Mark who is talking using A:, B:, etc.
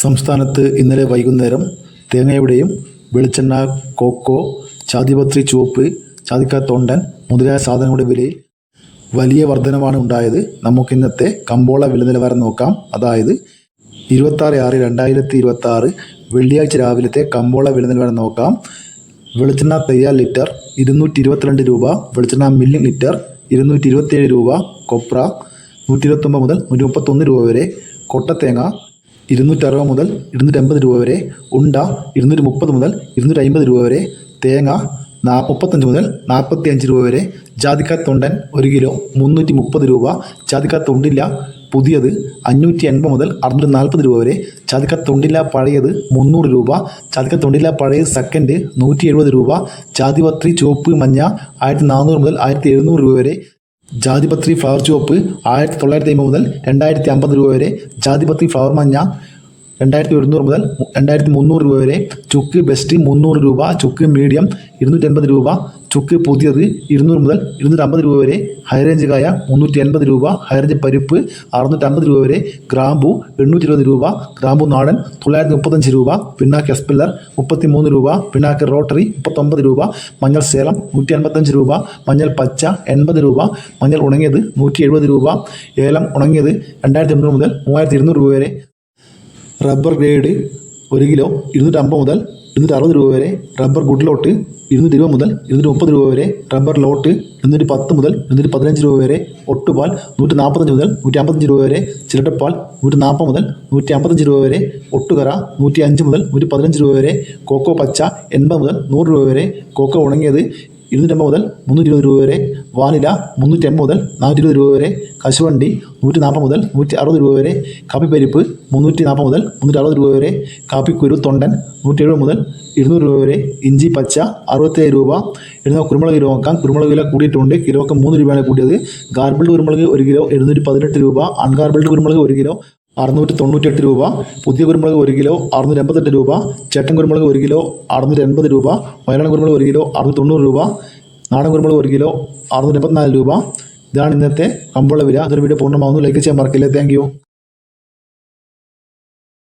A: സംസ്ഥാനത്ത് ഇന്നലെ വൈകുന്നേരം തേങ്ങയുടെയും വെളിച്ചെണ്ണ, കൊക്കോ, ജാതിപത്രി ചുവപ്പ്, ജാതിക്കാത്തൊണ്ടൻ മുതലായ സാധനങ്ങളുടെ വിലയിൽ വലിയ വർധനവാണ് ഉണ്ടായത്. നമുക്കിന്നത്തെ കമ്പോള വില നിലവാരം നോക്കാം. അതായത് 26/6/2026 വെള്ളിയാഴ്ച രാവിലത്തെ കമ്പോള വില നിലവാരം നോക്കാം. വെളിച്ചെണ്ണ തയ്യാർ ലിറ്റർ 222 രൂപ, വെളിച്ചെണ്ണ മില്ലിംഗ് ലിറ്റർ 227 രൂപ, കൊപ്ര 129 മുതൽ 131 രൂപ വരെ, കൊട്ടത്തേങ്ങ 260 മുതൽ 280 രൂപ വരെ, ഉണ്ട 230 മുതൽ 250 രൂപ വരെ, തേങ്ങ 35 മുതൽ 45 രൂപ വരെ, ജാതിക്കാത്തൊണ്ടൻ 1 കിലോ 330 രൂപ, ജാതിക്കാത്തൊണ്ടില്ല പുതിയത് 580 മുതൽ 640 രൂപ വരെ, ജാതിക്കാത്തൊണ്ടില്ല പഴയത് 300 രൂപ, ജാതിക്കാത്തൊണ്ടില്ല പഴയത് സെക്കൻഡ് 170 രൂപ, ജാതിപത്രി ചുവപ്പ് മഞ്ഞ 1400 മുതൽ 1700 രൂപ വരെ, ജാതിപത്രി ഫ്ലവർ ചുവപ്പ് 1950 മുതൽ 2050 രൂപ വരെ, ജാതിപത്രി ഫ്ലവർ മഞ്ഞ 2100 മുതൽ 2300 രൂപ വരെ, ചുക്ക് ബെസ്റ്റ് 300 രൂപ, ചുക്ക് മീഡിയം 280 രൂപ, ചുക്ക് പുതിയത് 200 മുതൽ 250 രൂപ വരെ, ഹൈറേഞ്ച് കായ 380 രൂപ, ഹൈറേഞ്ച് പരിപ്പ് 650 രൂപ വരെ, ഗ്രാമ്പു 820 രൂപ, ഗ്രാമ്പു നാടൻ 935 രൂപ, പിണ്ണാക്ക് എസ്പെല്ലർ 33 രൂപ, പിണ്ണാക്ക് റോട്ടറി 39 രൂപ, മഞ്ഞൾ സേലം 155 രൂപ, മഞ്ഞൾ പച്ച 80 രൂപ, മഞ്ഞൾ ഉണങ്ങിയത് 170 രൂപ, ഏലം ഉണങ്ങിയത് 2800 മുതൽ 3200 രൂപ വരെ, റബ്ബർ ഗ്രേഡ് 1 കിലോ 250 മുതൽ 260 രൂപ വരെ, റബ്ബർ ഗുഡ് ലോട്ട് 220 മുതൽ 230 രൂപ വരെ, റബ്ബർ ലോട്ട് 210 മുതൽ 215 രൂപ വരെ, ഒട്ടുപാൽ 145 മുതൽ 155 രൂപ വരെ, ചിരട്ടപ്പാൽ 140 മുതൽ 155 രൂപ വരെ, ഒട്ടുകറ 105 മുതൽ 115 രൂപ വരെ, കോക്കോ പച്ച 80 മുതൽ 100 രൂപ വരെ, കോക്കോ ഉണങ്ങിയത് 250 മുതൽ 320 രൂപ വരെ, വാനില 350 മുതൽ 420 രൂപ വരെ, കശുവണ്ടി 140 മുതൽ 160 രൂപ വരെ, കാപ്പിപ്പരിപ്പ് 340 മുതൽ 360 രൂപ വരെ, കാപ്പിക്കുരു തൊണ്ടൻ 170 മുതൽ 200 രൂപ വരെ, ഇഞ്ചി പച്ച 67 രൂപ. ഇനി കുരുമുളക് കിലോ നോക്കാം. കുരുമുളക് വില കൂടിയിട്ടുണ്ട്. കിലോക്ക് 3 രൂപയാണ് കൂടിയത്. ഗാർബിൾഡ് കുരുമുളക് 1 കിലോ 718 രൂപ, അൺഗാർബിൾഡ് കുരുമുളക് 1 കിലോ 698 രൂപ, പുതിയ കുരുമുളക് 1 കിലോ 688 രൂപ, ചേട്ടൻ കുരുമുളക് 1 കിലോ 680 രൂപ, മലയാളം കുരുമുളക് 1 കിലോ 690 രൂപ, നാടൻ കുരുമുളക് 1 കിലോ 684 രൂപ. ഇതാണ് ഇന്നത്തെ കമ്പോള വില. അതൊരു വീഡിയോ പൂർണ്ണമാവുന്നു. ലൈക്ക് ചെയ്യാൻ മറക്കില്ല. Thank you.